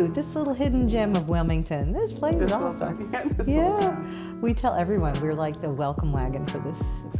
you, this little hidden gem of Wilmington. This place is awesome. We tell everyone we're like the welcome wagon for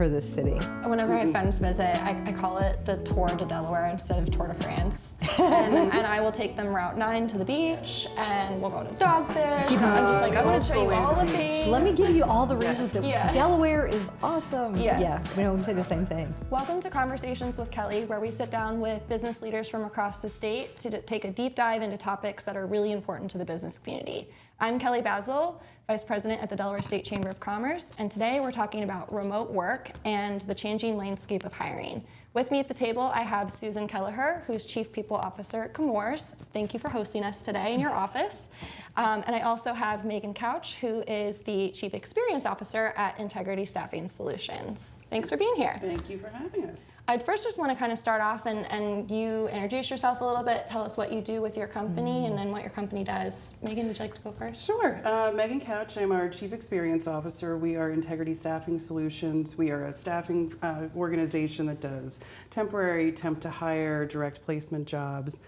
this city. Whenever I have friends visit, I call it the Tour de Delaware instead of Tour de France. and I will take them Route 9 to the beach, and we'll go to Dogfish. I'm just like, I want to show you all the things. Let me give you all the reasons that Delaware is awesome. Yes. Yeah, we say the same thing. Welcome to Conversations with Kelly, where we sit down with business leaders from across the state to take a deep dive into topics that are really important to the business community. I'm Kelly Basil, Vice President at the Delaware State Chamber of Commerce, and today we're talking about remote work and the changing landscape of hiring. With me at the table, I have Susan Kelliher, who's Chief People Officer at Chemours. Thank you for hosting us today in your office. And I also have Megan Couch, who is the Chief Experience Officer at Integrity Staffing Solutions. Thanks for being here. Thank you for having us. I'd first just want to kind of start off and you introduce yourself a little bit, tell us what you do with your company and then what your company does. Megan, would you like to go first? Sure. Megan Couch, I'm our Chief Experience Officer. We are Integrity Staffing Solutions. We are a staffing organization that does temporary, temp to hire, direct placement jobs.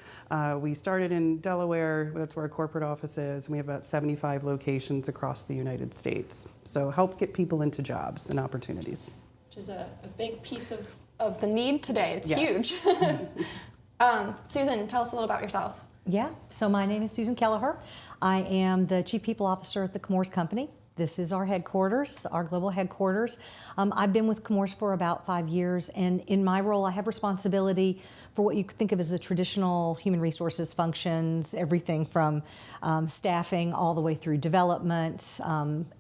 We started in Delaware, that's where our corporate office is, and we have about 75 locations across the United States. So help get people into jobs and opportunities. Which is a big piece of the need today. It's yes. huge. Susan, tell us a little about yourself. Yeah, so my name is Susan Kelliher. I am the Chief People Officer at the Chemours Company. This is our headquarters, our global headquarters. I've been with Chemours for about 5 years, and in my role I have responsibility for what you could think of as the traditional human resources functions, everything from staffing all the way through development,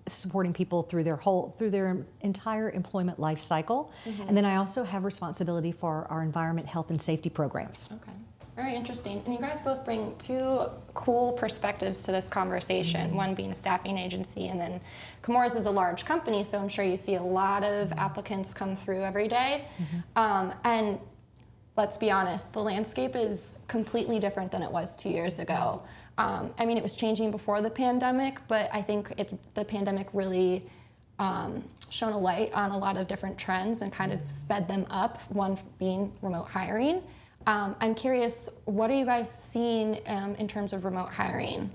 supporting people through their entire employment life cycle. And then I also have responsibility for our environment, health, and safety programs. Okay. Very interesting. And you guys both bring two cool perspectives to this conversation, one being a staffing agency, and then Chemours is a large company, so I'm sure you see a lot of applicants come through every day. And let's be honest, the landscape is completely different than it was 2 years ago. I mean, it was changing before the pandemic, but I think the pandemic really shone a light on a lot of different trends and kind of sped them up, one being remote hiring. I'm curious, what are you guys seeing in terms of remote hiring?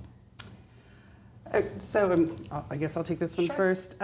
So I guess I'll take this one Sure. first.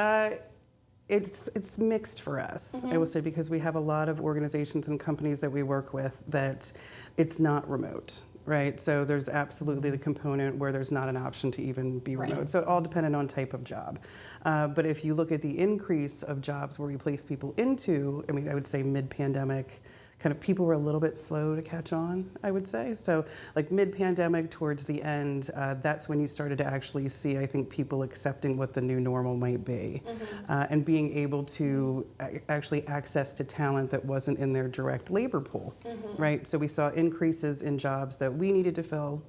It's mixed for us, I will say, because we have a lot of organizations and companies that we work with that it's not remote. Right, so there's absolutely the component where there's not an option to even be remote. Right. So it all dependent on type of job. But if you look at the increase of jobs where we place people into, I mean, I would say mid-pandemic, kind of people were a little bit slow to catch on, I would say. So like mid-pandemic towards the end, that's when you started to actually see, I think, people accepting what the new normal might be and being able to actually access to talent that wasn't in their direct labor pool, right? So we saw increases in jobs that we needed to fill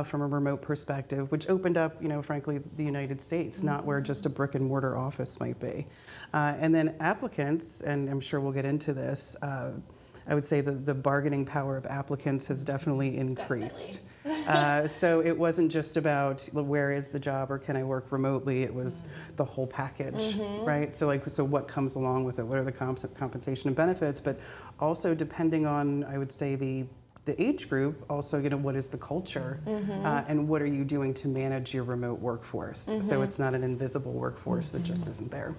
from a remote perspective, which opened up, frankly, the United States, not where just a brick and mortar office might be. And then applicants, and I'm sure we'll get into this, I would say the bargaining power of applicants has definitely increased. So it wasn't just about where is the job or can I work remotely, it was the whole package, right? So what comes along with it? What are the compensation and benefits? But also depending on, I would say, the age group, also, what is the culture and what are you doing to manage your remote workforce? So it's not an invisible workforce that just isn't there.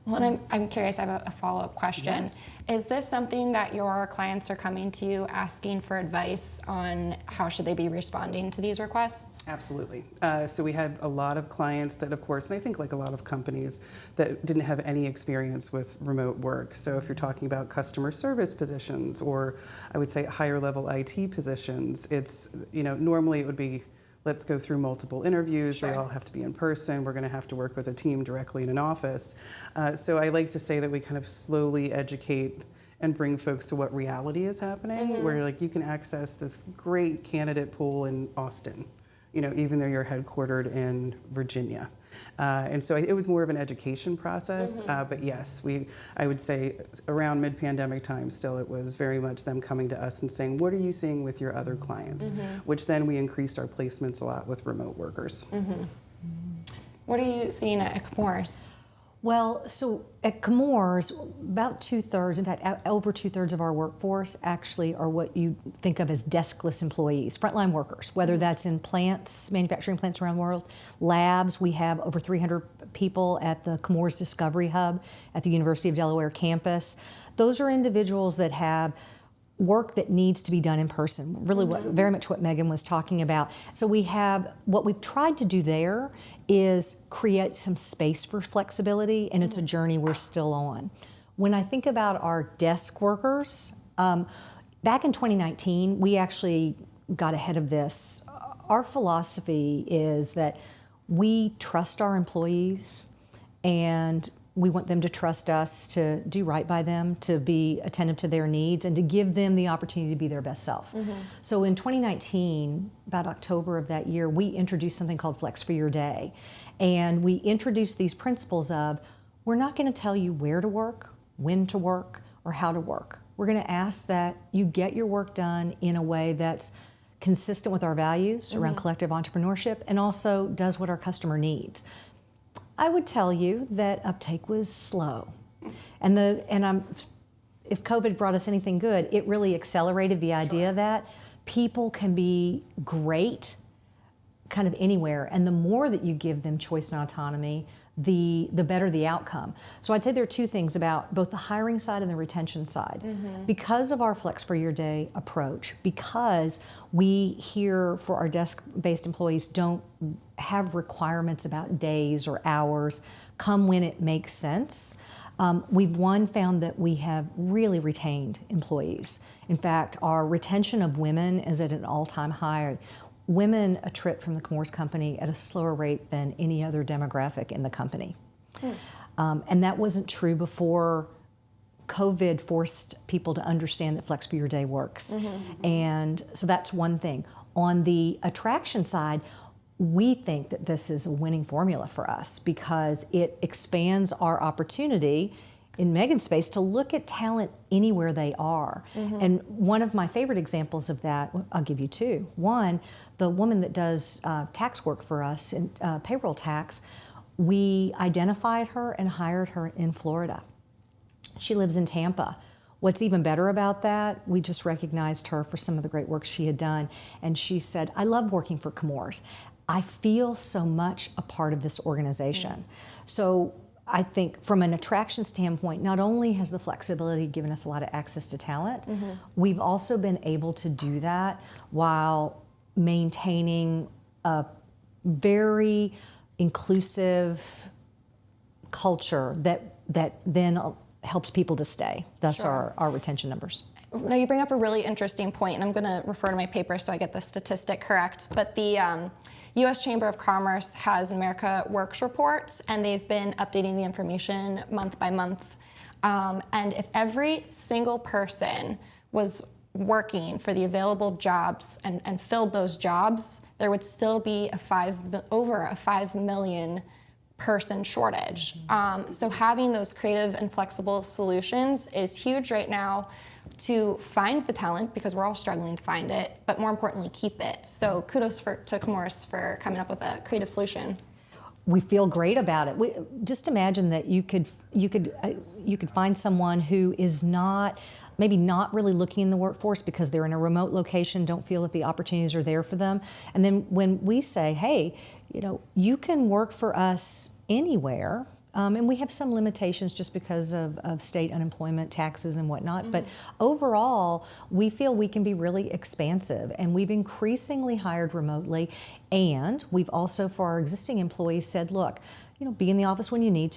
Well, I'm curious, I have a follow-up question. Yes. Is this something that your clients are coming to you asking for advice on how should they be responding to these requests? Absolutely. So we had a lot of clients that, of course, and I think like a lot of companies that didn't have any experience with remote work. So if you're talking about customer service positions or I would say higher level IT positions, it's, normally it would be, let's go through multiple interviews. Sure. They all have to be in person. We're going to have to work with a team directly in an office. So I like to say that we kind of slowly educate and bring folks to what reality is happening, where you can access this great candidate pool in Austin, even though you're headquartered in Virginia. And so it was more of an education process, but yes, I would say around mid-pandemic time still, it was very much them coming to us and saying, what are you seeing with your other clients? Which then we increased our placements a lot with remote workers. What are you seeing at Chemours? Well, so at Chemours, about 2/3, in fact, over 2/3 of our workforce actually are what you think of as deskless employees, frontline workers, whether that's in plants, manufacturing plants around the world, labs. We have over 300 people at the Chemours Discovery Hub at the University of Delaware campus. Those are individuals that have work that needs to be done in person, really very much what Megan was talking about. So what we've tried to do there is create some space for flexibility, and it's a journey we're still on. When I think about our desk workers, back in 2019, we actually got ahead of this. Our philosophy is that we trust our employees, and we want them to trust us to do right by them, to be attentive to their needs, and to give them the opportunity to be their best self. So in 2019, about October of that year, we introduced something called Flex for Your Day. And we introduced these principles of, we're not going to tell you where to work, when to work, or how to work. We're going to ask that you get your work done in a way that's consistent with our values around collective entrepreneurship, and also does what our customer needs. I would tell you that uptake was slow. And if COVID brought us anything good, it really accelerated the idea that people can be great kind of anywhere. And the more that you give them choice and autonomy, the better the outcome. So I'd say there are two things about both the hiring side and the retention side. Because of our Flex for Your Day approach, because we here for our desk-based employees don't have requirements about days or hours, come when it makes sense, we've found that we have really retained employees. In fact, our retention of women is at an all-time high. Women attrit from the Chemours company at a slower rate than any other demographic in the company. And that wasn't true before COVID forced people to understand that Flex for Your Day works. And so that's one thing. On the attraction side, we think that this is a winning formula for us because it expands our opportunity in Megan's space to look at talent anywhere they are. And one of my favorite examples of that, I'll give you two. One, the woman that does tax work for us, in payroll tax, we identified her and hired her in Florida. She lives in Tampa. What's even better about that, we just recognized her for some of the great work she had done. And she said, I love working for Chemours. I feel so much a part of this organization. So I think from an attraction standpoint, not only has the flexibility given us a lot of access to talent, we've also been able to do that while maintaining a very inclusive culture that then helps people to stay. Thus our retention numbers. Now you bring up a really interesting point, and I'm going to refer to my paper so I get the statistic correct. But the U.S. Chamber of Commerce has America Works reports, and they've been updating the information month by month. And if every single person was working for the available jobs and filled those jobs, there would still be over a 5 million person shortage. So having those creative and flexible solutions is huge right now to find the talent, because we're all struggling to find it, but more importantly, keep it. So kudos to Chemours for coming up with a creative solution. We feel great about it. Just imagine that you could find someone who is maybe not really looking in the workforce because they're in a remote location, don't feel that the opportunities are there for them. And then when we say, hey, you can work for us anywhere, and we have some limitations just because of state unemployment taxes and whatnot, but overall, we feel we can be really expansive, and we've increasingly hired remotely, and we've also, for our existing employees, said, look, be in the office when you need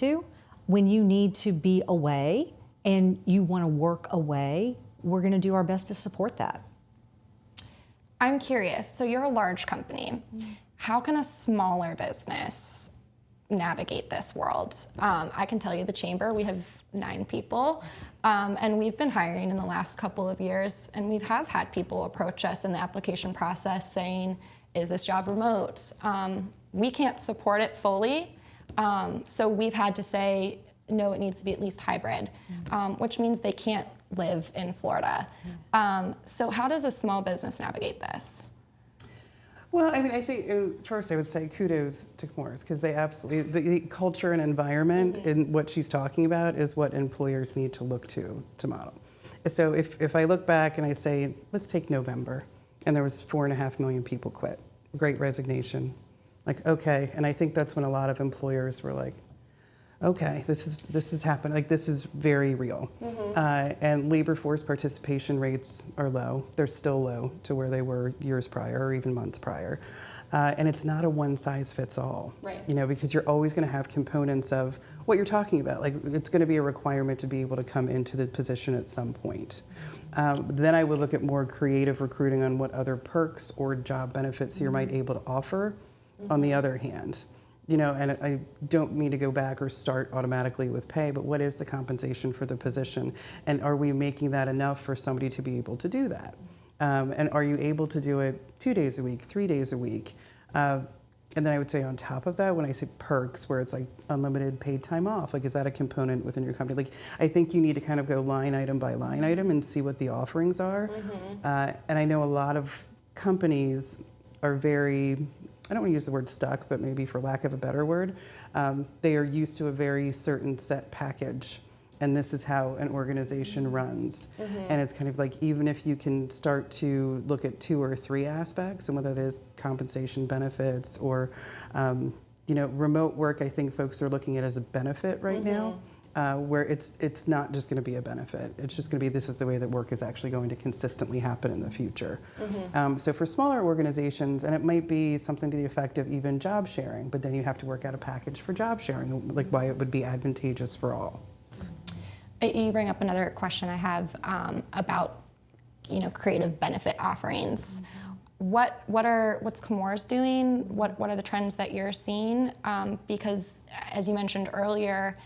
to be away, and you want to work away, we're going to do our best to support that. I'm curious, so you're a large company. How can a smaller business navigate this world? I can tell you the Chamber, we have 9 people, and we've been hiring in the last couple of years, and we have had people approach us in the application process saying, is this job remote? We can't support it fully, so we've had to say, no, it needs to be at least hybrid, which means they can't live in Florida. So how does a small business navigate this? Well, I mean, I think first I would say kudos to Chemours because they absolutely, the culture and environment in what she's talking about is what employers need to look to model. So if I look back and I say, let's take November, and there was 4.5 million people quit, Great Resignation, like, okay, and I think that's when a lot of employers were like, okay, this is happening. Like, this is very real. And labor force participation rates are low. They're still low to where they were years prior or even months prior. And it's not a one size fits all. Right. You know, because you're always going to have components of what you're talking about. Like, it's going to be a requirement to be able to come into the position at some point. Then I would look at more creative recruiting on what other perks or job benefits you might able to offer. On the other hand, you know, and I don't mean to go back or start automatically with pay, but what is the compensation for the position? And are we making that enough for somebody to be able to do that? And are you able to do it 2 days a week, 3 days a week? And then I would say on top of that, when I say perks, where it's like unlimited paid time off, like is that a component within your company? Like I think you need to kind of go line item by line item and see what the offerings are. And I know a lot of companies are very, I don't want to use the word stuck, but maybe for lack of a better word, they are used to a very certain set package. And this is how an organization runs. And it's kind of like, even if you can start to look at 2 or 3 aspects, and whether it is compensation benefits or, you know, remote work, I think folks are looking at as a benefit right now. Where it's not just going to be a benefit. It's just going to be, this is the way that work is actually going to consistently happen in the future. So for smaller organizations, and it might be something to the effect of even job sharing, but then you have to work out a package for job sharing, like why it would be advantageous for all. You bring up another question I have about, you know, creative benefit offerings. What's Chemours doing? What are the trends that you're seeing? Because as you mentioned earlier,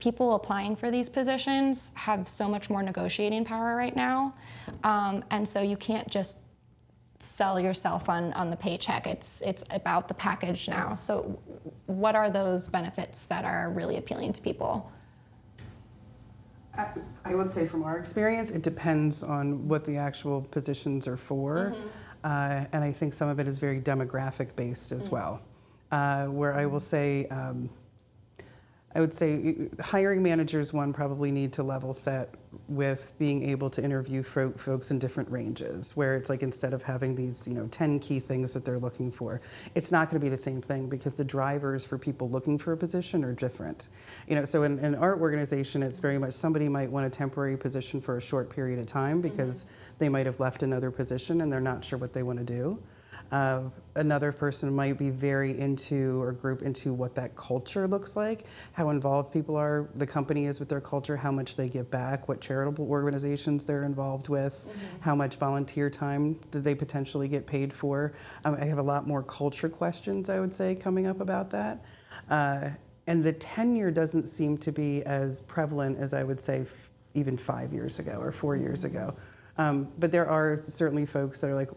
people applying for these positions have so much more negotiating power right now, and so you can't just sell yourself on the paycheck. It's about the package now. So what are those benefits that are really appealing to people? I would say from our experience, it depends on what the actual positions are for. And I think some of it is very demographic based as well. Where I will say, I would say hiring managers, one, probably need to level set with being able to interview folks in different ranges, where it's like instead of having these, you know, 10 key things that they're looking for, it's not going to be the same thing because the drivers for people looking for a position are different. You know, so in our organization, it's very much somebody might want a temporary position for a short period of time because they might have left another position and they're not sure what they want to do. Another person might be very into or group into what that culture looks like, how involved people are, the company is with their culture, how much they give back, what charitable organizations they're involved with, how much volunteer time did they potentially get paid for. I have a lot more culture questions, I would say, coming up about that. And the tenure doesn't seem to be as prevalent as I would say even 5 years ago or 4 years ago. But there are certainly folks that are like,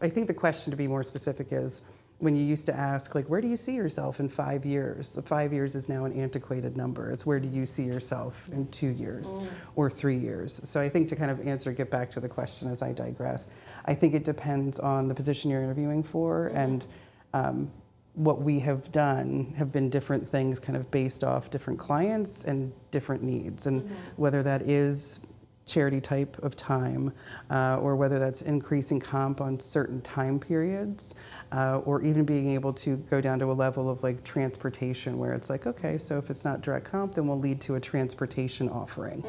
I think the question to be more specific is when you used to ask, like, where do you see yourself in 5 years? The 5 years is now an antiquated number. It's where do you see yourself in 2 years or 3 years? So I think to kind of get back to the question as I digress, I think it depends on the position you're interviewing for and what we have done have been different things kind of based off different clients and different needs and whether that is charity type of time, or whether that's increasing comp on certain time periods, or even being able to go down to a level of like transportation where it's like, okay, so if it's not direct comp, then we'll lead to a transportation offering,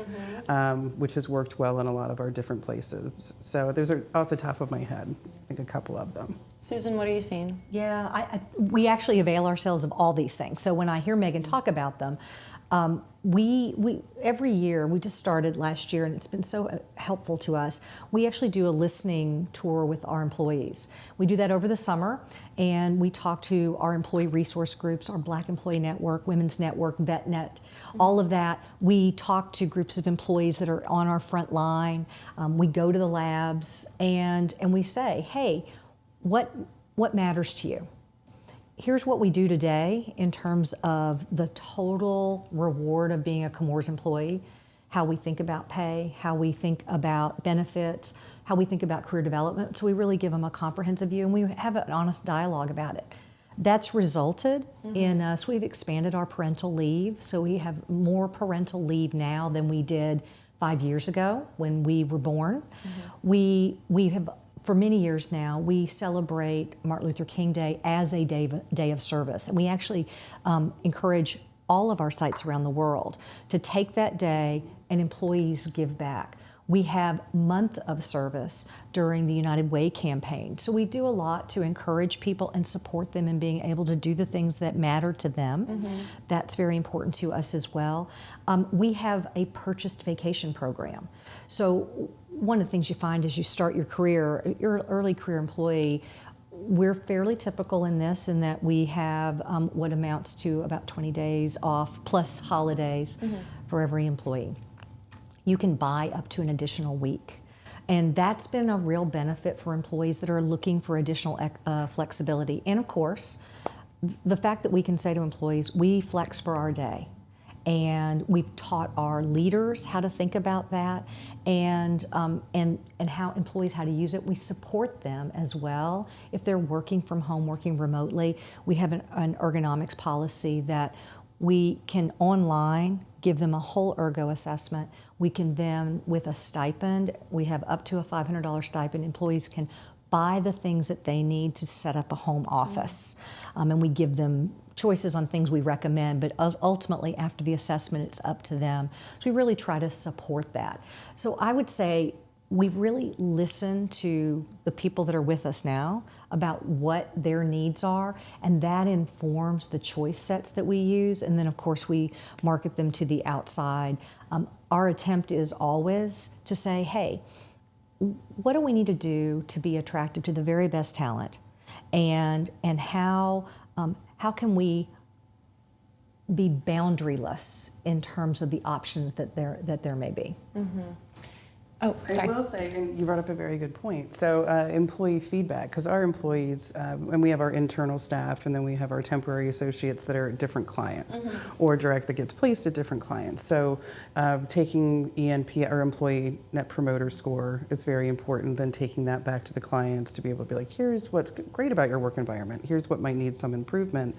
which has worked well in a lot of our different places. So those are off the top of my head, I think a couple of them. Susan, what are you seeing? Yeah, we actually avail ourselves of all these things. So when I hear Megan talk about them, we every year, we just started last year and it's been so helpful to us. We actually do a listening tour with our employees. We do that over the summer and we talk to our employee resource groups, our Black Employee Network, Women's Network, VetNet, all of that. We talk to groups of employees that are on our front line. We go to the labs and we say, hey, what matters to you? Here's what we do today in terms of the total reward of being a Chemours employee. how we think about pay, how we think about benefits, how we think about career development. So we really give them a comprehensive view, and we have an honest dialogue about it. That's resulted in us, we've expanded our parental leave, so we have more parental leave now than we did 5 years ago when we were born. We have, for many years now, we celebrate Martin Luther King Day as a day of service, and we actually encourage all of our sites around the world to take that day and employees give back. We have month of service during the United Way campaign. So we do a lot to encourage people and support them in being able to do the things that matter to them. That's very important to us as well. We have a purchased vacation program. So one of the things you find as you start your career, you're an early career employee, we're fairly typical in this, in that we have what amounts to about 20 days off plus holidays for every employee. You can buy up to an additional week. And that's been a real benefit for employees that are looking for additional flexibility. And of course, the fact that we can say to employees, we flex for our day. And we've taught our leaders how to think about that, and how employees how to use it. We support them as well. If they're working from home, working remotely, we have an ergonomics policy that we can online give them a whole ergo assessment. We can then, with a stipend, we have up to a $500 stipend, employees can buy the things that they need to set up a home office. And we give them choices on things we recommend, but ultimately after the assessment, it's up to them. So we really try to support that. So I would say we really listen to the people that are with us now about what their needs are, and that informs the choice sets that we use. And then of course we market them to the outside. Our attempt is always to say, hey, what do we need to do to be attractive to the very best talent? And how can we be boundaryless in terms of the options that there may be? Oh, sorry. I will say, and you brought up a very good point. So employee feedback, because our employees, and we have our internal staff, and then we have our temporary associates that are at different clients, or direct that gets placed at different clients. So taking ENP, or Employee Net Promoter Score, is very important. Then taking that back to the clients to be able to be like, here's what's great about your work environment. Here's what might need some improvement.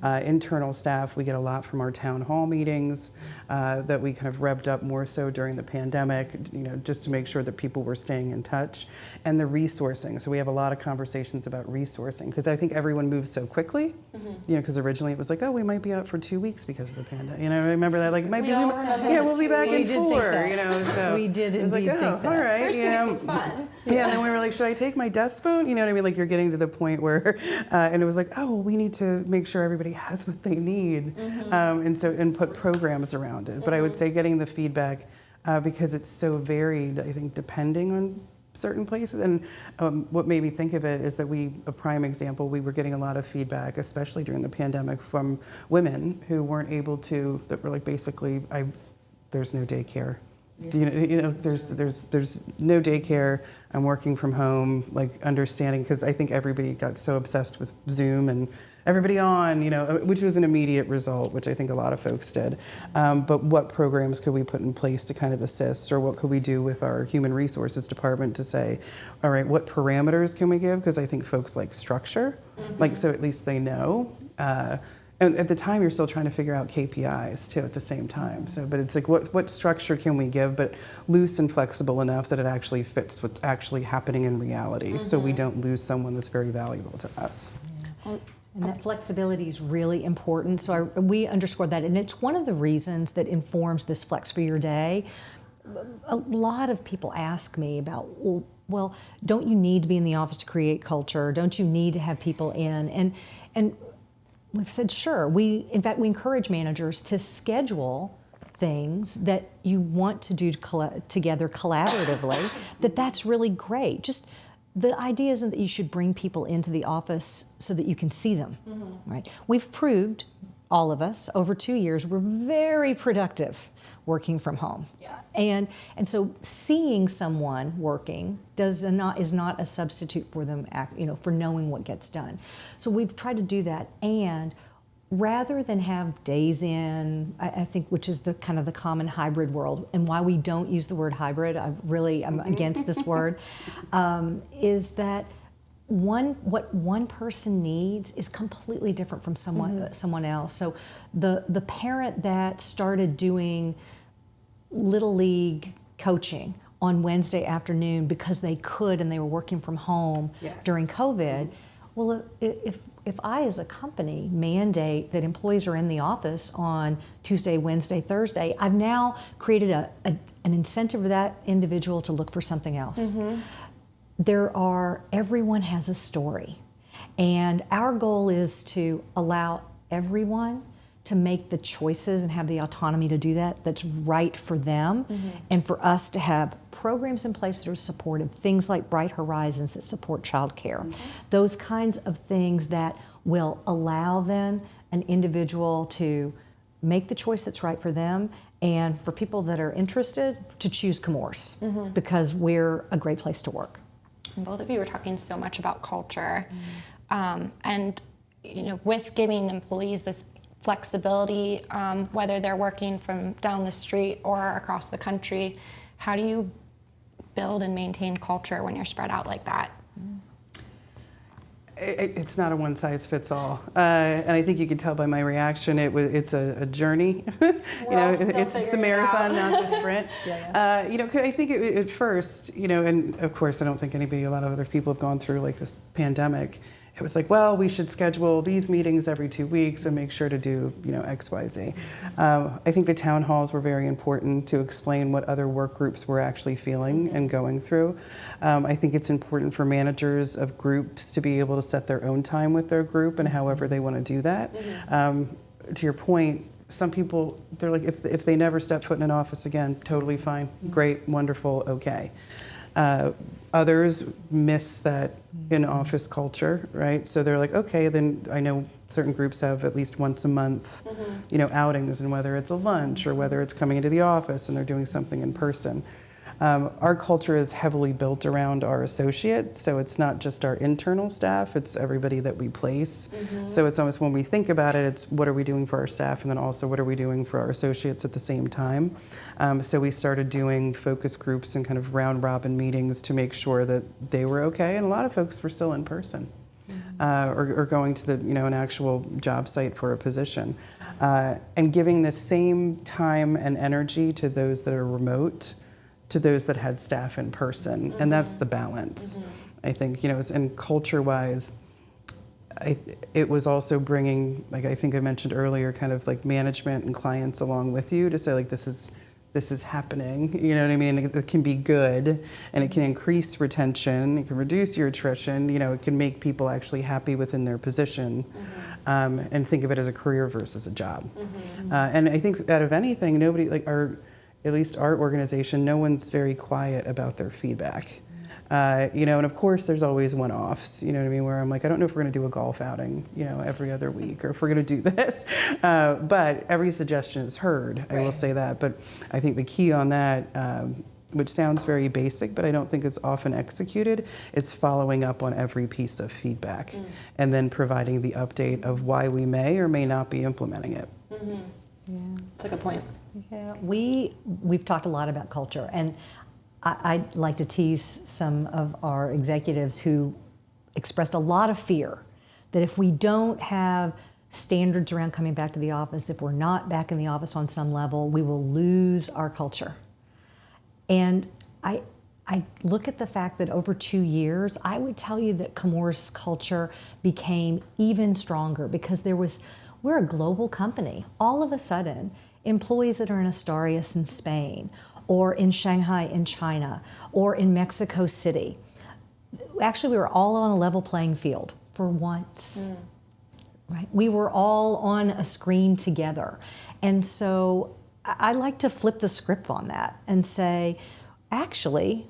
Internal staff, we get a lot from our town hall meetings that we kind of revved up more so during the pandemic, just to make sure that people were staying in touch. And the resourcing. So we have a lot of conversations about resourcing, because I think everyone moves so quickly, because originally it was like, oh, we might be out for 2 weeks because of the pandemic. I remember that, like, we'll be back in 4, so we did it was like, indeed think all that. right. First 2 weeks was fun. Yeah, and then we were like, should I take my desk phone? You know what I mean? Like, you're getting to the point where, and it was like, oh, we need to make sure everybody has what they need, and put programs around it. But I would say getting the feedback, because it's so varied, I think, depending on certain places. And what made me think of it is that a prime example, we were getting a lot of feedback, especially during the pandemic, from women who weren't able to, that were like, basically, there's no daycare. There's no daycare. I'm working from home, like, understanding, because I think everybody got so obsessed with Zoom and everybody on, which was an immediate result, which I think a lot of folks did. But what programs could we put in place to kind of assist, or what could we do with our human resources department to say, all right, what parameters can we give? Because I think folks like structure, like, so at least they know. And at the time, you're still trying to figure out KPIs too at the same time. So, but it's like, what structure can we give, but loose and flexible enough that it actually fits what's actually happening in reality, so we don't lose someone that's very valuable to us. And that flexibility is really important. So we underscore that. And it's one of the reasons that informs this Flex for Your Day. A lot of people ask me about, well, don't you need to be in the office to create culture? Don't you need to have people in? And we've said, sure. In fact, we encourage managers to schedule things that you want to do together collaboratively, that's really great. Just the idea isn't that you should bring people into the office so that you can see them, right? We've proved, all of us, over 2 years, we're very productive working from home. Yes. And so seeing someone working is not a substitute for them, for knowing what gets done. So we've tried to do that, and rather than have days in, I think, which is the kind of the common hybrid world, and why we don't use the word hybrid, I'm against this word, is that what one person needs is completely different from someone else. So the parent that started doing Little League coaching on Wednesday afternoon because they could and they were working from home during COVID, well, if I as a company mandate that employees are in the office on Tuesday, Wednesday, Thursday, I've now created an incentive for that individual to look for something else. Everyone has a story, and our goal is to allow everyone to make the choices and have the autonomy to do that that's right for them, and for us to have programs in place that are supportive, things like Bright Horizons that support childcare, those kinds of things that will allow then an individual to make the choice that's right for them, and for people that are interested to choose Chemours because we're a great place to work. And both of you were talking so much about culture, and with giving employees this flexibility, whether they're working from down the street or across the country, how do you build and maintain culture when you're spread out like that? It's not a one size fits all, and I think you can tell by my reaction. It's a journey. It's the marathon, not the sprint. I think at first, and of course, I don't think a lot of other people have gone through like this pandemic. It was like, well, we should schedule these meetings every 2 weeks and make sure to do, X, Y, Z. I think the town halls were very important to explain what other work groups were actually feeling and going through. I think it's important for managers of groups to be able to set their own time with their group and however they want to do that. To your point, some people, they're like, if they never step foot in an office again, totally fine, great, wonderful, okay. Others miss that in-office culture, right? So they're like, okay, then I know certain groups have at least once a month, outings, and whether it's a lunch or whether it's coming into the office and they're doing something in person. Our culture is heavily built around our associates, so it's not just our internal staff, it's everybody that we place. So it's almost, when we think about it, it's what are we doing for our staff, and then also what are we doing for our associates at the same time. So we started doing focus groups and kind of round robin meetings to make sure that they were okay, and a lot of folks were still in person. Or going to an actual job site for a position. And giving the same time and energy to those that are remote to those that had staff in person. And that's the balance. I think, and culture-wise, it was also bringing, like I think I mentioned earlier, kind of like management and clients along with you to say, like, this is happening, you know what I mean? It can be good, and it can increase retention, it can reduce your attrition, it can make people actually happy within their position, and think of it as a career versus a job. And I think out of anything, nobody, at least our organization, no one's very quiet about their feedback. And of course there's always one-offs, where I'm like, I don't know if we're gonna do a golf outing, every other week, or if we're gonna do this. But every suggestion is heard, I will say that. But I think the key on that, which sounds very basic, but I don't think it's often executed, is following up on every piece of feedback and then providing the update of why we may or may not be implementing it. That's a good point. Yeah, we've talked a lot about culture, and I'd like to tease some of our executives who expressed a lot of fear that if we don't have standards around coming back to the office, if we're not back in the office on some level, we will lose our culture. And I look at the fact that over 2 years, I would tell you that Chemours culture became even stronger because we're a global company. All of a sudden, employees that are in Asturias in Spain, or in Shanghai in China, or in Mexico City, actually we were all on a level playing field for once. Right? We were all on a screen together. And so I like to flip the script on that and say, actually,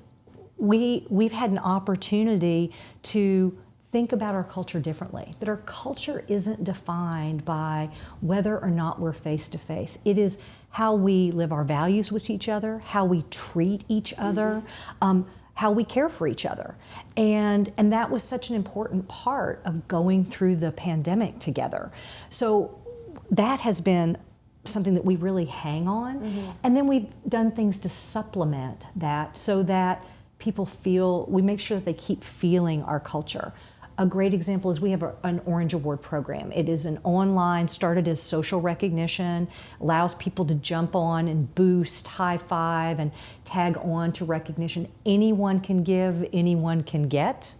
we've had an opportunity to think about our culture differently, that our culture isn't defined by whether or not we're face to face. It is how we live our values with each other, how we treat each other, how we care for each other. And that was such an important part of going through the pandemic together. So that has been something that we really hang on. And then we've done things to supplement that so that people feel, we make sure that they keep feeling our culture. A great example is we have an Orange Award program. It is an online, started as social recognition, allows people to jump on and boost, high five, and tag on to recognition. Anyone can give, anyone can get.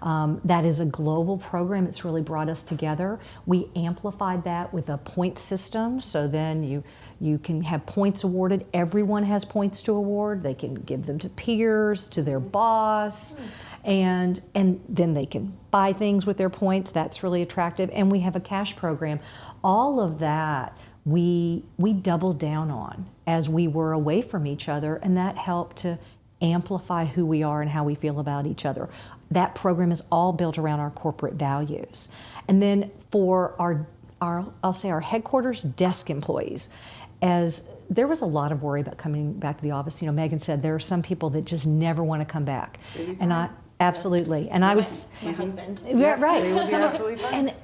That is a global program. It's really brought us together. We amplified that with a point system, so then you can have points awarded. Everyone has points to award. They can give them to peers, to their boss, and then they can buy things with their points. That's really attractive. And we have a cash program. All of that we doubled down on as we were away from each other, and that helped to amplify who we are and how we feel about each other. That program is all built around our corporate values. And then for our I'll say our headquarters desk employees, as there was a lot of worry about coming back to the office. You know, Megan said there are some people that just never want to come back. And I absolutely. And I was my husband. Yeah, Yes, right. they would be absolutely fine.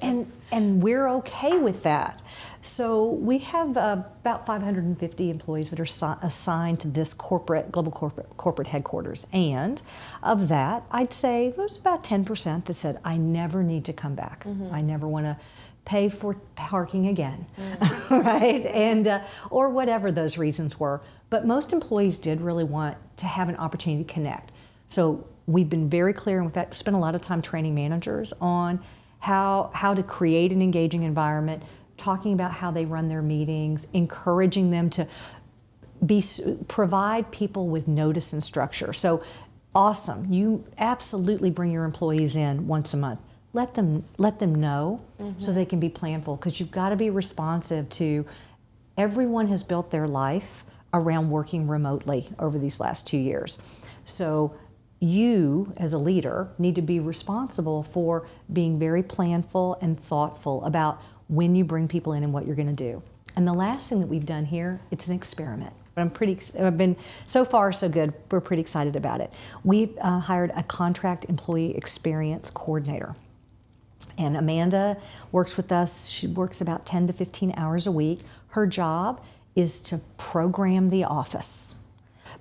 And we're okay with that. So we have about 550 employees that are assigned to this global corporate headquarters. And of that, I'd say there's about 10% that said, I never need to come back. I never want to pay for parking again, right? And or whatever those reasons were. But most employees did really want to have an opportunity to connect. So we've been very clear, and we've spent a lot of time training managers on how to create an engaging environment, talking about how they run their meetings, encouraging them to provide people with notice and structure. So awesome, you absolutely bring your employees in once a month. Let them know so they can be planful, because you've got to be responsive to, everyone has built their life around working remotely over these last 2 years. So you, as a leader, need to be responsible for being very planful and thoughtful about when you bring people in and what you're going to do. And the last thing that we've done here, it's an experiment. But I've been, so far so good. We're pretty excited about it. We've hired a contract employee experience coordinator. And Amanda works with us. She works about 10 to 15 hours a week. Her job is to program the office.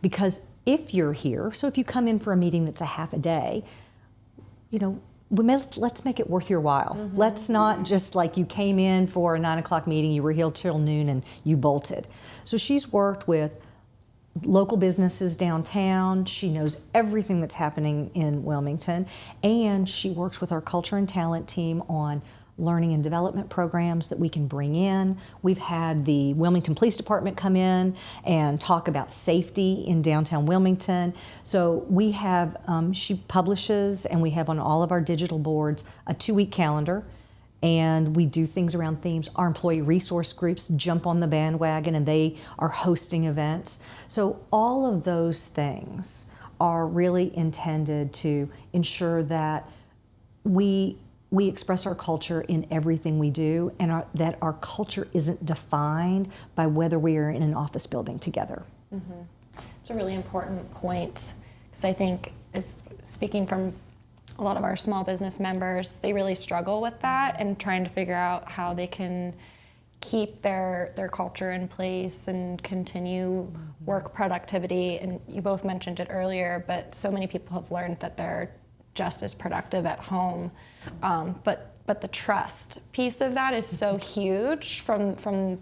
Because if you're here, so if you come in for a meeting that's a half a day, you know, let's make it worth your while. Let's not just like you came in for a 9 o'clock meeting, you were here till noon and you bolted. So she's worked with local businesses downtown. She knows everything that's happening in Wilmington, and she works with our culture and talent team on learning and development programs that we can bring in. We've had the Wilmington Police Department come in and talk about safety in downtown Wilmington. So we have, she publishes, and we have on all of our digital boards a 2-week calendar, and we do things around themes. Our employee resource groups jump on the bandwagon, and they are hosting events. So all of those things are really intended to ensure that we express our culture in everything we do, and that our culture isn't defined by whether we are in an office building together. It's a really important point, because I think, as speaking from a lot of our small business members, they really struggle with that and trying to figure out how they can keep their culture in place and continue work productivity. And you both mentioned it earlier, but so many people have learned that they're just as productive at home. But the trust piece of that is so huge from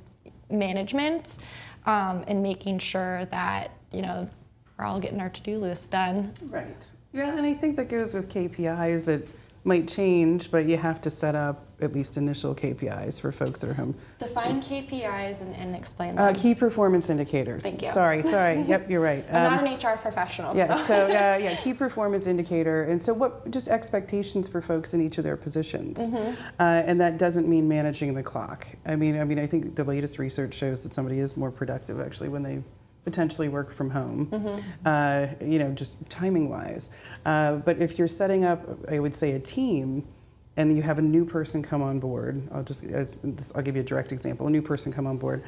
management, and making sure that, you know, we're all getting our to-do list done. Right. Yeah, and I think that goes with KPIs that might change, but you have to set up at least initial KPIs for folks that are home. Define KPIs and explain them. Key performance indicators. Thank you. Sorry. Yep, you're right. I'm not an HR professional. Yeah, so key performance indicator. And so what, just expectations for folks in each of their positions. And that doesn't mean managing the clock. I mean, I think the latest research shows that somebody is more productive actually when they potentially work from home, you know, just timing wise. But if you're setting up, I would say, a team, and you have a new person come on board, I'll give you a direct example, a new person come on board,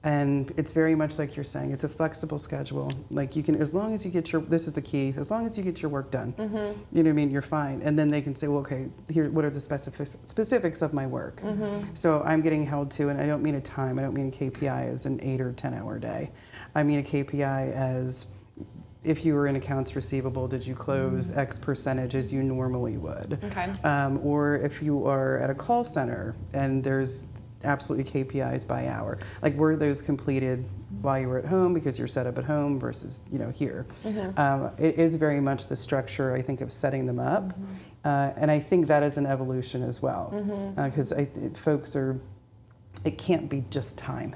And it's very much like you're saying, it's a flexible schedule. Like you can, as long as you get your, this is the key, as long as you get your work done, you know what I mean, you're fine. And then they can say, well, okay, here, what are the specifics of my work? So I'm getting held to, and I don't mean a time, I don't mean a KPI as an 8 or 10 hour day. I mean a KPI as, if you were in accounts receivable, did you close X percentage as you normally would? Okay. Or if you are at a call center and there's absolutely KPIs by hour, like were those completed while you were at home because you're set up at home versus here. It is very much the structure, I think, of setting them up, and I think that is an evolution as well, because folks are, it can't be just time,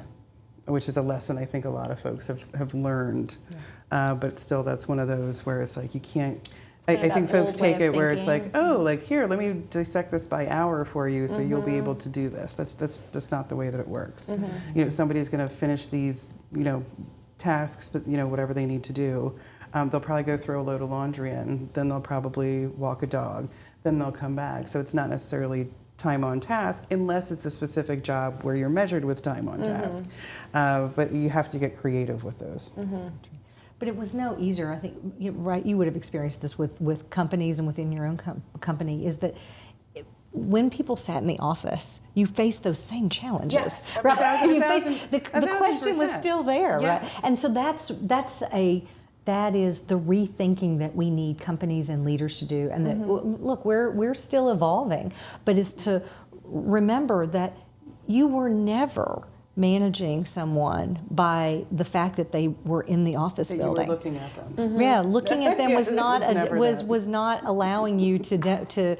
which is a lesson I think a lot of folks have learned, but still that's one of those where it's like you can't. I think folks take it where it's like, oh, like here, let me dissect this by hour for you, so you'll be able to do this. That's just not the way that it works. Somebody's going to finish these, tasks, but whatever they need to do. They'll probably go throw a load of laundry in, then they'll probably walk a dog, then they'll come back. So it's not necessarily time on task unless it's a specific job where you're measured with time on task. But you have to get creative with those. But it was no easier. I think, right, you would have experienced this with companies and within your own company, is that when people sat in the office, you faced those same challenges. Yes, right? The 1,000%. question was still there, Yes. right? And so that is the rethinking that we need companies and leaders to do. And that, look, we're still evolving, but is to remember that you were never managing someone by the fact that they were in the office That building. You were looking at them. Yeah, looking at them was not It's was not allowing you to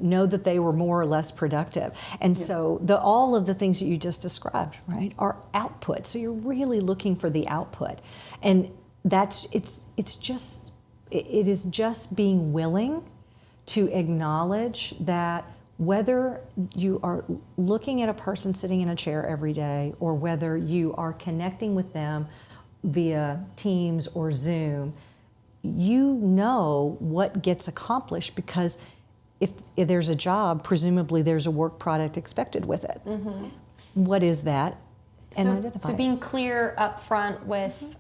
know that they were more or less productive. And so all of the things that you just described, right, are output. So you're really looking for the output, and it is just being willing to acknowledge that whether you are looking at a person sitting in a chair every day or whether you are connecting with them via Teams or Zoom, you know what gets accomplished, because if there's a job, presumably there's a work product expected with it. What is that? And identify so it. being clear up front with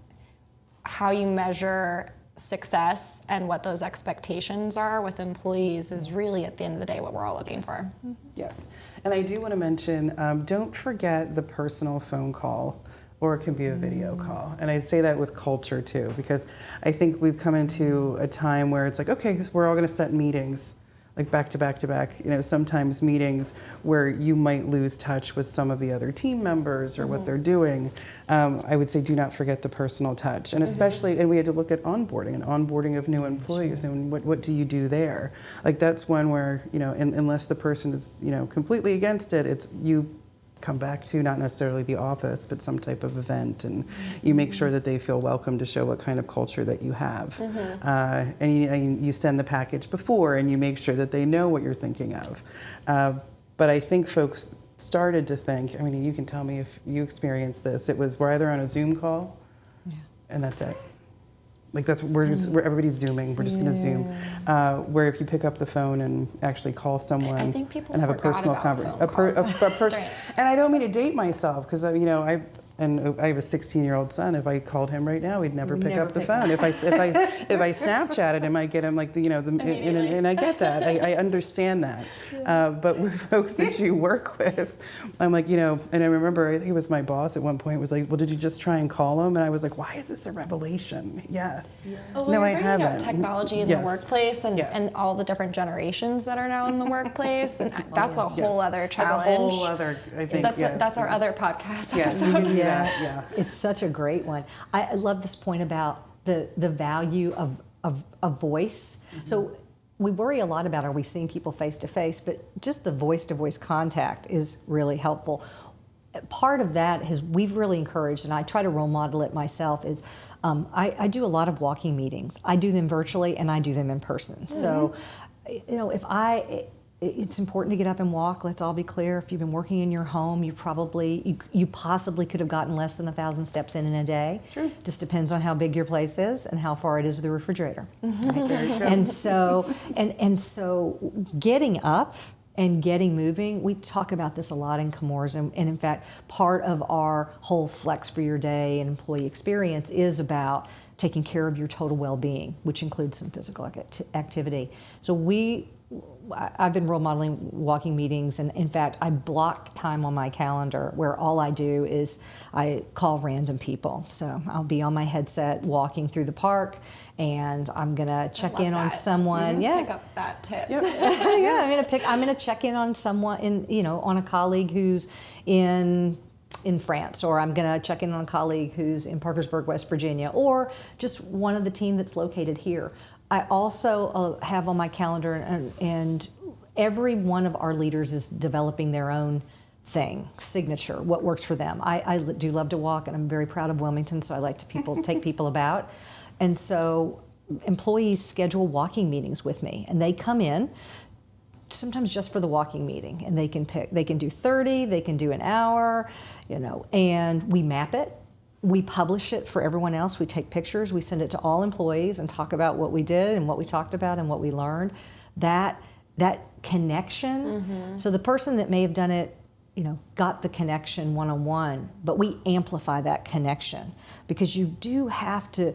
how you measure success and what those expectations are with employees is really, at the end of the day, what we're all looking for. Yes, and I do want to mention, don't forget the personal phone call, or it can be a video call. And I'd say that with culture too, because I think we've come into a time where it's like, okay, we're all going to set meetings, like back to back to back, sometimes meetings where you might lose touch with some of the other team members or what they're doing. I would say do not forget the personal touch, and especially, and we had to look at onboarding of new employees, and what do you do there? Like that's one where, unless the person is, completely against it, it's you come back to not necessarily the office, but some type of event, and you make sure that they feel welcome to show what kind of culture that you have. And you send the package before, and you make sure that they know what you're thinking of. But I think folks started to think, you can tell me if you experienced this, we're either on a Zoom call, and that's it. Like we're everybody's Zooming. We're just going to Zoom. Where if you pick up the phone and actually call someone I think people and have a personal conversation, and I don't mean to date myself, because I have a 16-year-old son. If I called him right now, he'd never pick up the phone. If I Snapchatted him, I get him and I get that. I understand that. But with folks that you work with, I'm like, and I remember he was my boss at one point. Was like, well, did you just try and call him? And I was like, why is this a revelation? Yes. Well, No, I bringing up haven't. technology in the workplace and all the different generations that are now in the workplace, and that's a whole other challenge. That's a whole other, I think. That's our other podcast Yes, episode. we can do that. Yeah. It's such a great one. I love this point about the value of a voice. So we worry a lot about, are we seeing people face to face, but just the voice to voice contact is really helpful. Part of that we've really encouraged, and I try to role model it myself, is I do a lot of walking meetings. I do them virtually and I do them in person. So, it's important to get up and walk. Let's all be clear. If you've been working in your home, you possibly could have gotten less than 1,000 steps in a day. True. Just depends on how big your place is and how far it is to the refrigerator. Right? Very true. And so getting up and getting moving. We talk about this a lot in Chemours, and in fact, part of our whole Flex for Your Day and employee experience is about taking care of your total well-being, which includes some physical activity. So I've been role modeling walking meetings, and in fact, I block time on my calendar where all I do is I call random people. So I'll be on my headset walking through the park, and I'm gonna check in on someone. Mm-hmm. Yeah, pick up that tip. Yep. yeah, I'm gonna check in on someone, on a colleague who's in France, or I'm gonna check in on a colleague who's in Parkersburg, West Virginia, or just one of the team that's located here. I also have on my calendar, and every one of our leaders is developing their own signature, what works for them. I do love to walk, and I'm very proud of Wilmington, so I like to take people about. And so employees schedule walking meetings with me, and they come in sometimes just for the walking meeting, and they can do 30, they can do an hour, and we map it. We publish it for everyone else. We take pictures, we send it to all employees and talk about what we did and what we talked about and what we learned. That connection, so the person that may have done it, got the connection one-on-one, but we amplify that connection, because you do have to,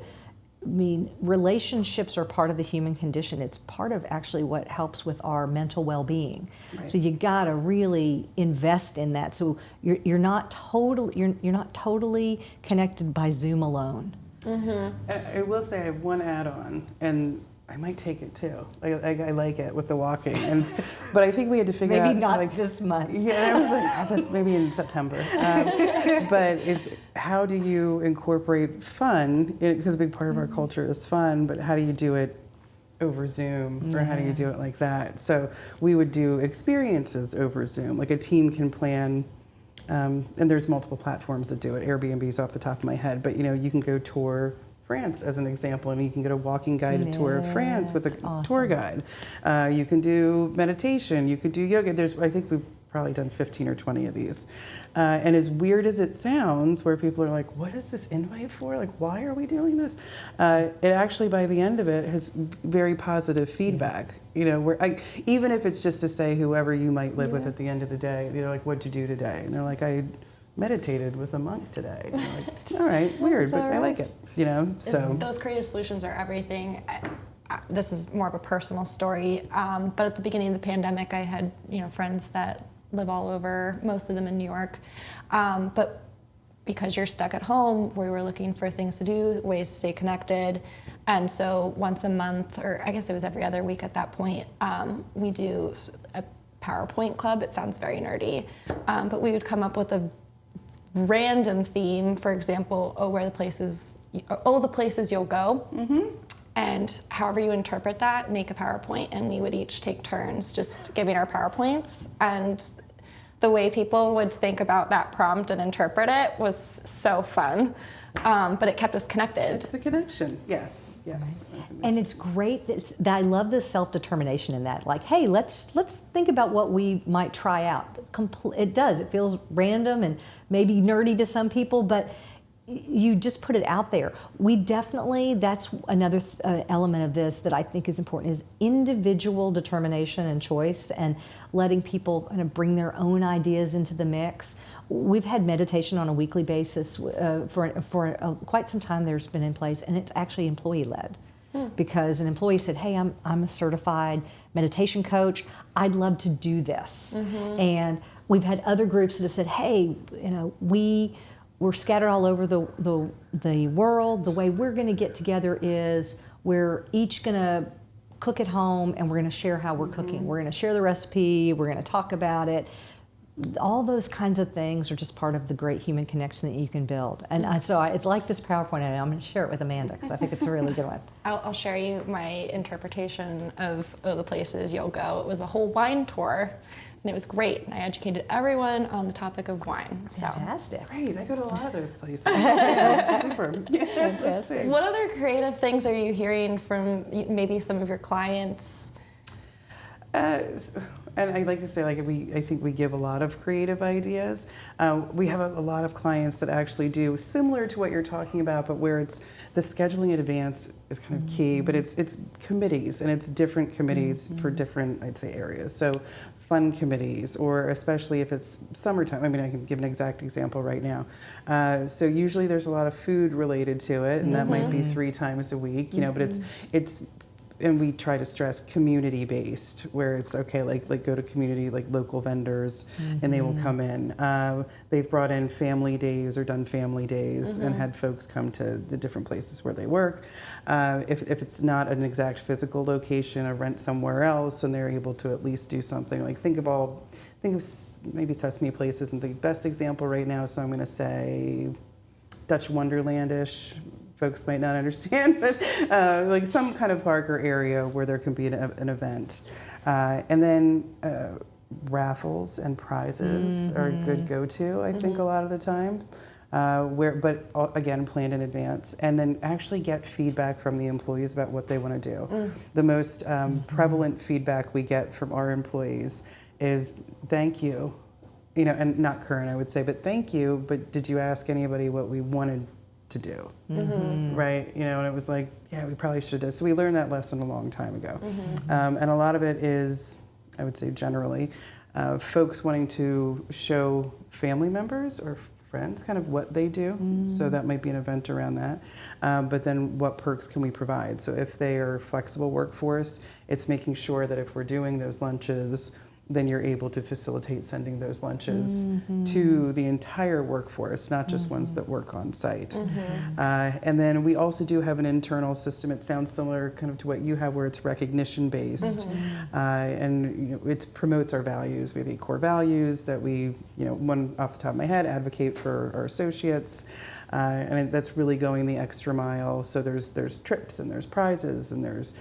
relationships are part of the human condition. It's part of actually what helps with our mental well-being. Right. So you gotta really invest in that. So you're not totally connected by Zoom alone. I will say I have one add-on, and I might take it too. I like it with the walking, but I think we had to figure out maybe not this month. Yeah, I was maybe in September. But it's how do you incorporate fun? Because a big part of our culture is fun, but how do you do it over Zoom, or how do you do it like that? So we would do experiences over Zoom. Like a team can plan, and there's multiple platforms that do it. Airbnb's off the top of my head, but you can go tour France as an example, and you can get a walking guided tour of France with a tour guide. You can do meditation, you could do yoga. I think we've probably done 15 or 20 of these. And as weird as it sounds, where people are like, what is this invite for? Like, why are we doing this? It actually, by the end of it, has very positive feedback. Where even if it's just to say whoever you might live with at the end of the day, like, what'd you do today? And they're like, I meditated with a monk today. And you're like, all right, weird, but I like it. So those creative solutions are everything. This is more of a personal story, but at the beginning of the pandemic, I had friends that live all over, most of them in New York, but because you're stuck at home, we were looking for things to do, ways to stay connected, and so once a month, or I guess it was every other week at that point, we do a PowerPoint club. It sounds very nerdy, but we would come up with a random theme, for example, the places you'll go, and however you interpret that, make a PowerPoint, and we would each take turns just giving our PowerPoints, and the way people would think about that prompt and interpret it was so fun, but it kept us connected. It's the connection, yes. And it's great that I love the self-determination in that. Like, hey, let's think about what we might try out. It feels random and maybe nerdy to some people, but you just put it out there. That's another element of this that I think is important, is individual determination and choice, and letting people kind of bring their own ideas into the mix. We've had meditation on a weekly basis for quite some time. There's been in place, and it's actually employee-led. Because an employee said, hey, I'm a certified meditation coach. I'd love to do this. And we've had other groups that have said, hey, we're scattered all over the world. The way we're going to get together is we're each going to cook at home, and we're going to share how we're cooking. We're going to share the recipe. We're going to talk about it. All those kinds of things are just part of the great human connection that you can build. And so I like this PowerPoint, and I'm going to share it with Amanda because I think it's a really good one. I'll share you my interpretation of the places you'll go. It was a whole wine tour, and it was great. I educated everyone on the topic of wine. Fantastic. Great, I go to a lot of those places. Super. Fantastic. What other creative things are you hearing from maybe some of your clients? And I like to say, like, I think we give a lot of creative ideas. We have a lot of clients that actually do similar to what you're talking about, but where it's the scheduling in advance is kind of key, but it's committees, and it's different committees for different, I'd say, areas. So fun committees, or especially if it's summertime. I mean, I can give an exact example right now. So usually there's a lot of food related to it, and that might be 3 times a week, you know, but it's and we try to stress community-based, where it's okay, like go to community, like local vendors, and they will come in. They've brought in family days or done family days and had folks come to the different places where they work. If it's not an exact physical location, or rent somewhere else, and they're able to at least do something, like think of maybe Sesame Place isn't the best example right now, so I'm going to say Dutch Wonderland-ish. Folks might not understand, but like some kind of park or area where there can be an event. And then raffles and prizes are a good go-to, I think, a lot of the time. But again, planned in advance, and then actually get feedback from the employees about what they want to do. The most prevalent feedback we get from our employees is thank you, you know, and not current, I would say, but thank you, but did you ask anybody what we wanted to do, right? You know, and it was like, yeah, we probably should have. So we learned that lesson a long time ago. And a lot of it is, I would say generally, folks wanting to show family members or friends kind of what they do. So that might be an event around that. But then what perks can we provide? So if they are flexible workforce, it's making sure that if we're doing those lunches, then you're able to facilitate sending those lunches to the entire workforce, not just ones that work on site. And then we also do have an internal system. It sounds similar kind of to what you have, where it's recognition based. And you know, it promotes our values. We have 8 core values that we, you know, one off the top of my head, advocate for our associates. And that's really going the extra mile. So there's trips, and there's prizes, and there's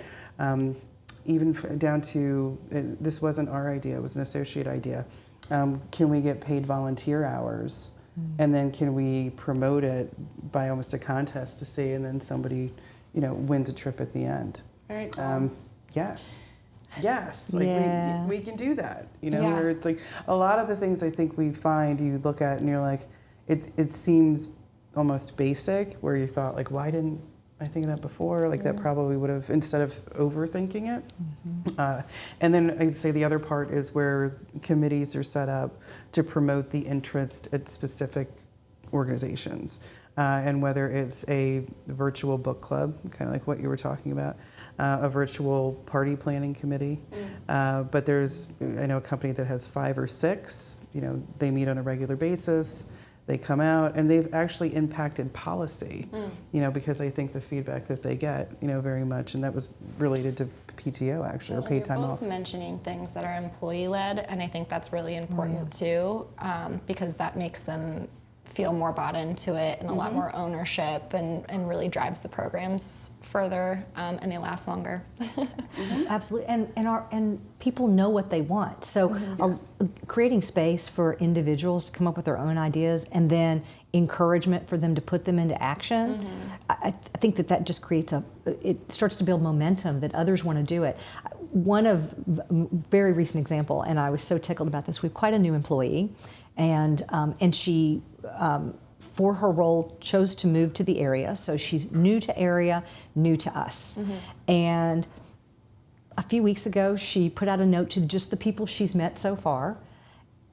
even down to, this wasn't our idea, it was an associate idea. Can we get paid volunteer hours? And then can we promote it by almost a contest to see, and then somebody, you know, wins a trip at the end? Very cool. Yes. Like we can do that, you know, where it's like a lot of the things I think we find, you look at and you're like, it seems almost basic, where you thought, like, why didn't I think of that before? Like that probably would have, instead of overthinking it. And then I'd say the other part is where committees are set up to promote the interest at specific organizations. And whether it's a virtual book club, kind of like what you were talking about, a virtual party planning committee. But there's, I know a company that has 5 or 6, you know, they meet on a regular basis. They come out, and they've actually impacted policy, you know, because I think the feedback that they get, you know, very much, and that was related to PTO actually, or paid time off. You're both mentioning things that are employee-led, and I think that's really important too, because that makes them feel more bought into it, and a lot more ownership, and really drives the programs further, and they last longer. Absolutely, and people know what they want. So creating space for individuals to come up with their own ideas, and then encouragement for them to put them into action. I think that just creates it starts to build momentum that others want to do it. One of very recent example, and I was so tickled about this. We have quite a new employee, and she. For her role, chose to move to the area. So she's new to area, new to us. And a few weeks ago, she put out a note to just the people she's met so far.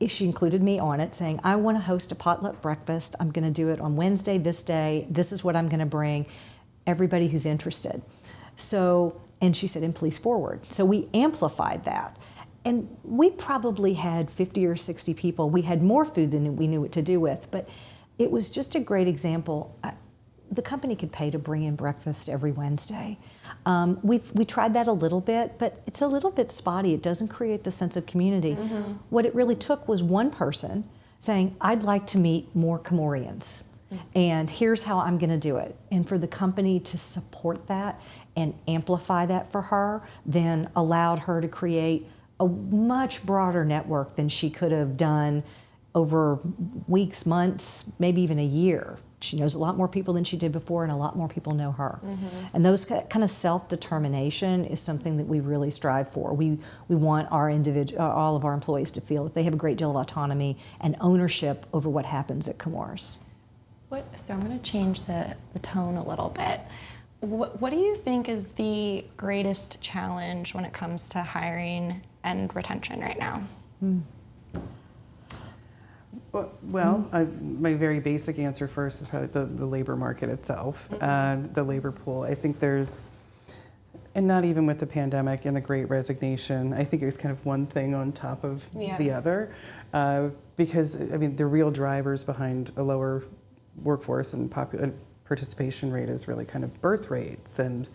She included me on it, saying, I want to host a potluck breakfast. I'm going to do it on Wednesday, this day. This is what I'm going to bring. Everybody who's interested. So, and she said, and please forward. So we amplified that. And we probably had 50 or 60 people. We had more food than we knew what to do with, but it was just a great example. The company could pay to bring in breakfast every Wednesday. We tried that a little bit, but it's a little bit spotty. It doesn't create the sense of community. What it really took was one person saying, I'd like to meet more Chemourians, and here's how I'm gonna do it. And for the company to support that and amplify that for her, then allowed her to create a much broader network than she could have done over weeks, months, maybe even a year She knows a lot more people than she did before, and a lot more people know her. And those kind of self-determination is something that we really strive for. We want all of our employees to feel that they have a great deal of autonomy and ownership over what happens at Chemours. So I'm going to change the tone a little bit. What do you think is the greatest challenge when it comes to hiring and retention right now? Well, my very basic answer first is probably the labor market itself, the labor pool. I think there's, and not even with the pandemic and the Great Resignation, I think it was kind of one thing on top of the other, because I mean the real drivers behind a lower workforce and participation rate is really kind of birth rates and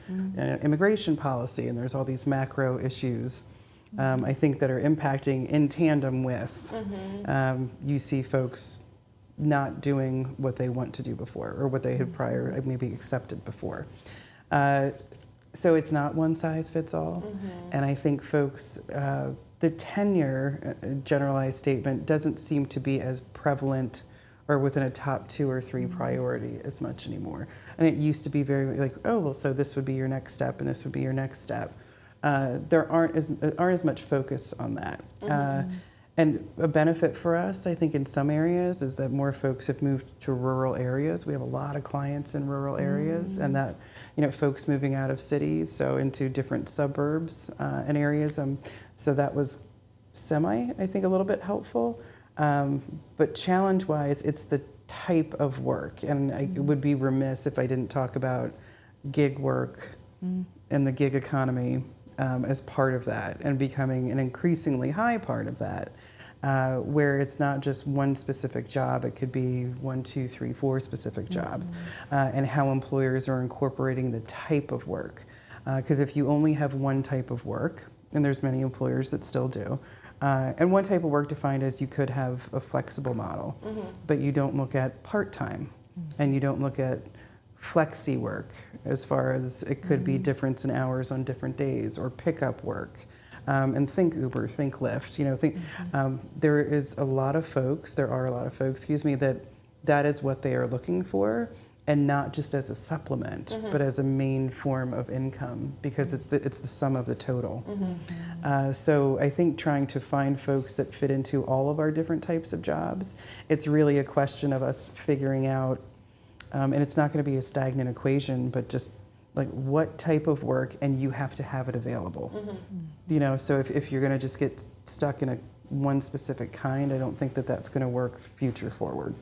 immigration policy, and there's all these macro issues. I think that are impacting in tandem with, you see folks not doing what they want to do before or what they had prior maybe accepted before. So it's not one size fits all. And I think folks, the tenure generalized statement doesn't seem to be as prevalent or within a top 2 or 3 priority as much anymore. And it used to be very like, oh, well, so this would be your next step and this would be your next step. There aren't as much focus on that. And a benefit for us, I think, in some areas is that more folks have moved to rural areas. We have a lot of clients in rural areas, and that, folks moving out of cities, so into different suburbs and areas. So that was I think, a little bit helpful. But challenge-wise, it's the type of work, and I would be remiss if I didn't talk about gig work and the gig economy. As part of that and becoming an increasingly high part of that, where it's not just one specific job, it could be 1, 2, 3, 4 specific jobs, and how employers are incorporating the type of work. Because if you only have one type of work, and there's many employers that still do, and one type of work defined as you could have a flexible model, but you don't look at part-time, and you don't look at flexi work, as far as it could be difference in hours on different days, or pickup work, and think Uber, think Lyft. There are a lot of folks, that is what they are looking for, and not just as a supplement, but as a main form of income, because it's the sum of the total. So I think trying to find folks that fit into all of our different types of jobs, it's really a question of us figuring out. And it's not going to be a stagnant equation, but just like what type of work, and you have to have it available. So if you're going to just get stuck in one specific kind, I don't think that that's going to work future forward.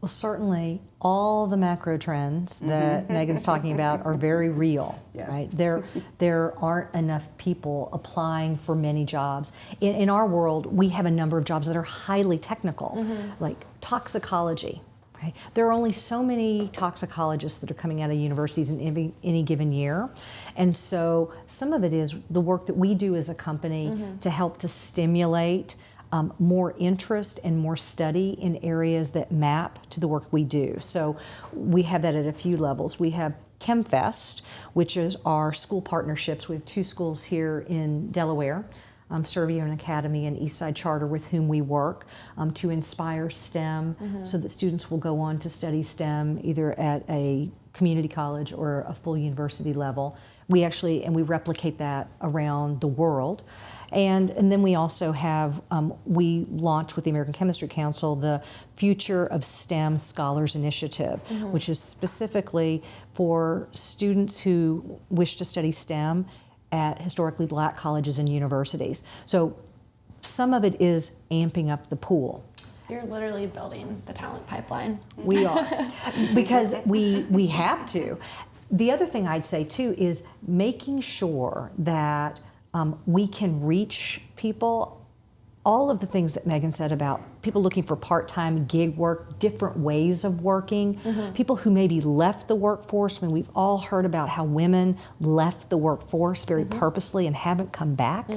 Well, certainly all the macro trends that Megan's talking about are very real, right? There aren't enough people applying for many jobs. In our world, we have a number of jobs that are highly technical, like toxicology. Right. There are only so many toxicologists that are coming out of universities in any given year. And so some of it is the work that we do as a company to help to stimulate more interest and more study in areas that map to the work we do. So we have that at a few levels. We have ChemFest, which is our school partnerships. We have 2 schools here in Delaware, Servian Academy and Eastside Charter, with whom we work to inspire STEM, so that students will go on to study STEM either at a community college or a full university level. We replicate that around the world. And then we also have, we launched with the American Chemistry Council the Future of STEM Scholars Initiative, which is specifically for students who wish to study STEM at historically black colleges and universities. So some of it is amping up the pool. You're literally building the talent pipeline. We are, because we have to. The other thing I'd say too is making sure that we can reach people. All of the things that Megan said about people looking for part-time gig work, different ways of working, people who maybe left the workforce. I mean, we've all heard about how women left the workforce very purposely and haven't come back.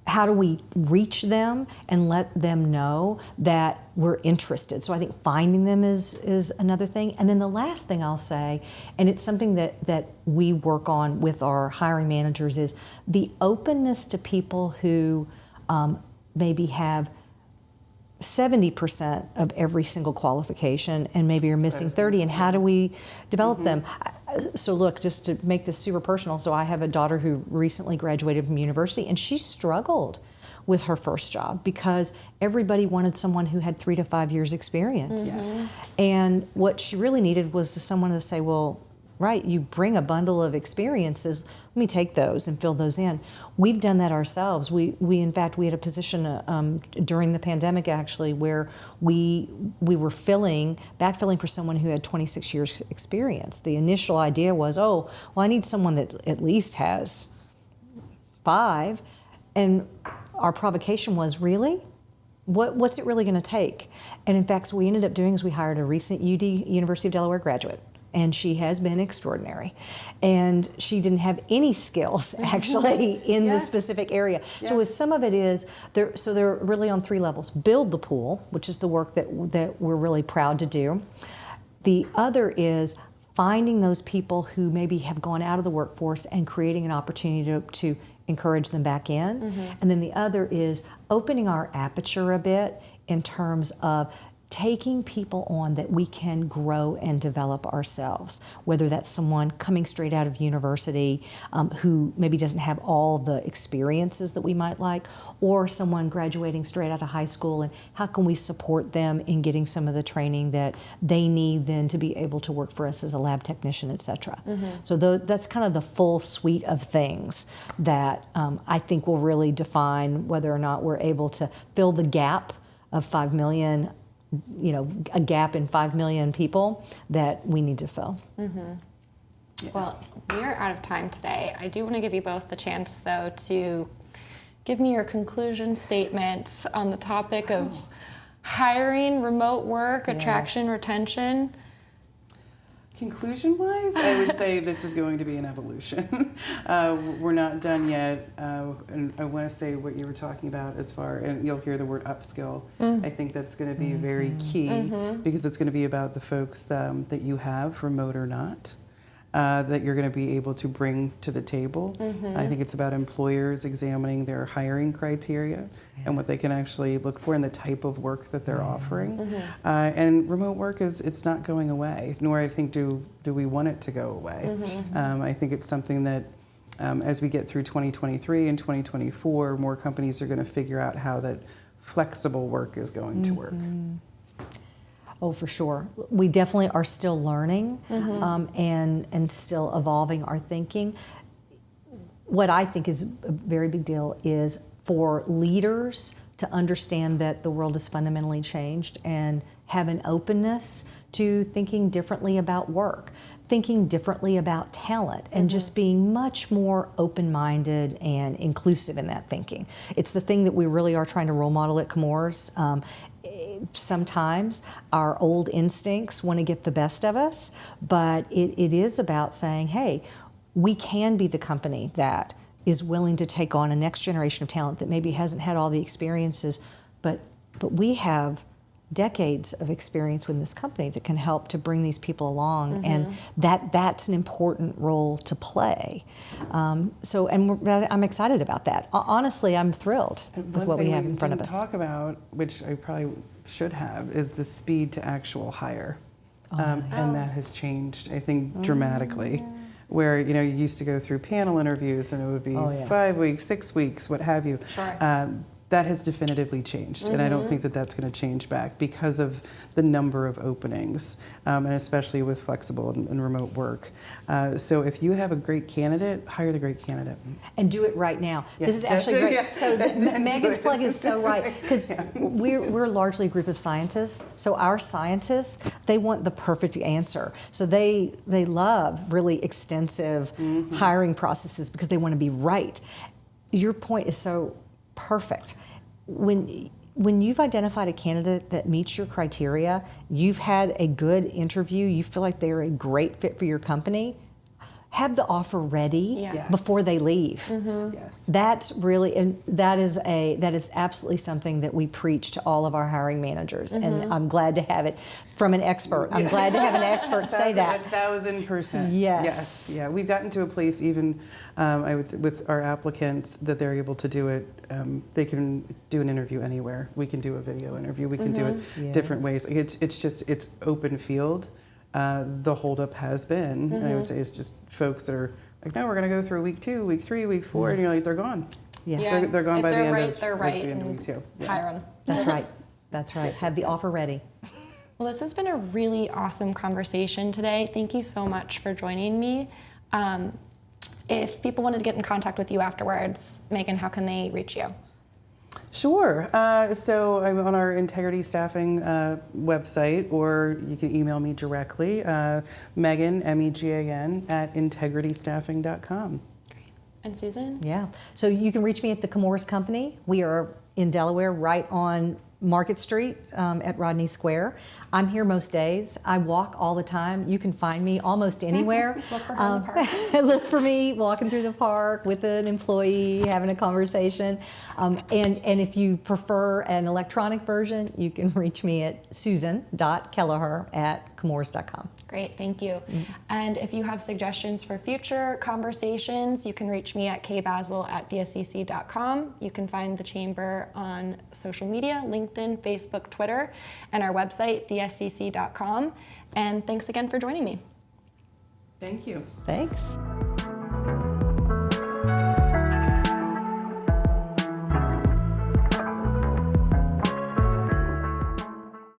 How do we reach them and let them know that we're interested? So I think finding them is another thing. And then the last thing I'll say, and it's something that we work on with our hiring managers, is the openness to people who maybe have 70% of every single qualification, and maybe you're missing 30, and how do we develop them? So look, just to make this super personal, so I have a daughter who recently graduated from university, and she struggled with her first job because everybody wanted someone who had 3 to 5 years experience. Yes. And what she really needed was someone to say, well, right, you bring a bundle of experiences, let me take those and fill those in. We've done that ourselves. We in fact, we had a position during the pandemic actually where we were backfilling for someone who had 26 years experience. The initial idea was, oh, well, I need someone that at least has 5. And our provocation was, really? What's it really going to take? And in fact, so we ended up doing is we hired a recent University of Delaware graduate, and she has been extraordinary. And she didn't have any skills actually in the specific area. Yes. So with some of it is, they're really on 3 levels. Build the pool, which is the work that we're really proud to do. The other is finding those people who maybe have gone out of the workforce and creating an opportunity to encourage them back in. And then the other is opening our aperture a bit in terms of taking people on that we can grow and develop ourselves, whether that's someone coming straight out of university who maybe doesn't have all the experiences that we might like, or someone graduating straight out of high school, and how can we support them in getting some of the training that they need then to be able to work for us as a lab technician, et cetera. So that's kind of the full suite of things that I think will really define whether or not we're able to fill the gap of 5 million, a gap in 5 million people that we need to fill. Well, we're out of time today. I do want to give you both the chance, though, to give me your conclusion statement on the topic of hiring, remote work, attraction, retention. Conclusion-wise, I would say this is going to be an evolution. We're not done yet, and I want to say what you were talking about as far, and you'll hear the word upskill. I think that's going to be very key because it's going to be about the folks that you have, remote or not, that you're going to be able to bring to the table. I think it's about employers examining their hiring criteria and what they can actually look for and the type of work that they're offering. And remote work it's not going away, nor I think do we want it to go away. I think it's something that as we get through 2023 and 2024, more companies are going to figure out how that flexible work is going to work. Oh, for sure. We definitely are still learning and still evolving our thinking. What I think is a very big deal is for leaders to understand that the world has fundamentally changed and have an openness to thinking differently about work, thinking differently about talent, and just being much more open-minded and inclusive in that thinking. It's the thing that we really are trying to role model at Chemours. Sometimes our old instincts want to get the best of us, but it is about saying, hey, we can be the company that is willing to take on a next generation of talent that maybe hasn't had all the experiences, but we have decades of experience with this company that can help to bring these people along, and that's an important role to play. I'm excited about that. Honestly, I'm thrilled with what we have in front of us. Talk about, which I probably should have, is the speed to actual hire, and that has changed, I think, dramatically. Where you used to go through panel interviews and it would be 5 weeks, 6 weeks, what have you. That has definitively changed, and I don't think that that's going to change back because of the number of openings, and especially with flexible and remote work. So if you have a great candidate, hire the great candidate. And do it right now. Yes, This is actually great. yeah. So Megan's plug is so right, because we're largely a group of scientists. So our scientists, they want the perfect answer. So they love really extensive hiring processes because they want to be right. Your point is so perfect. When you've identified a candidate that meets your criteria, you've had a good interview, you feel like they're a great fit for your company, have the offer ready Yes. before they leave. Yes. That's really, and that is absolutely something that we preach to all of our hiring managers, and I'm glad to have it from an expert. I'm glad to have an expert say that. 1,000%. Yes. Yes. Yeah. We've gotten to a place even, I would say, with our applicants that they're able to do it. They can do an interview anywhere. We can do a video interview. We can do it different ways. It's open field. The holdup has been, I would say, it's just folks that are like, no, we're going to go through week 2, week 3, week 4, and you're like, they're gone. Yeah. They're gone If by the they're end right, of they're like, right, the end of and week 2. Yeah. hire them. That's right. That's right. Have the offer ready. Well, this has been a really awesome conversation today. Thank you so much for joining me. If people wanted to get in contact with you afterwards, Megan, how can they reach you? Sure. So I'm on our Integrity Staffing website, or you can email me directly, Megan, MEGAN, at integritystaffing.com. Great. And Susan? Yeah. So you can reach me at the Chemours Company. We are in Delaware, right on Market Street at Rodney Square. I'm here most days. I walk all the time. You can find me almost anywhere. Look for her in the park. Look for me walking through the park with an employee, having a conversation. And if you prefer an electronic version, you can reach me at susan.kelliher@chemours.com. Great, thank you. And if you have suggestions for future conversations, you can reach me at kbasil@dscc.com. You can find the Chamber on social media, LinkedIn, Facebook, Twitter, and our website, dscc.com. And thanks again for joining me. Thank you. Thanks.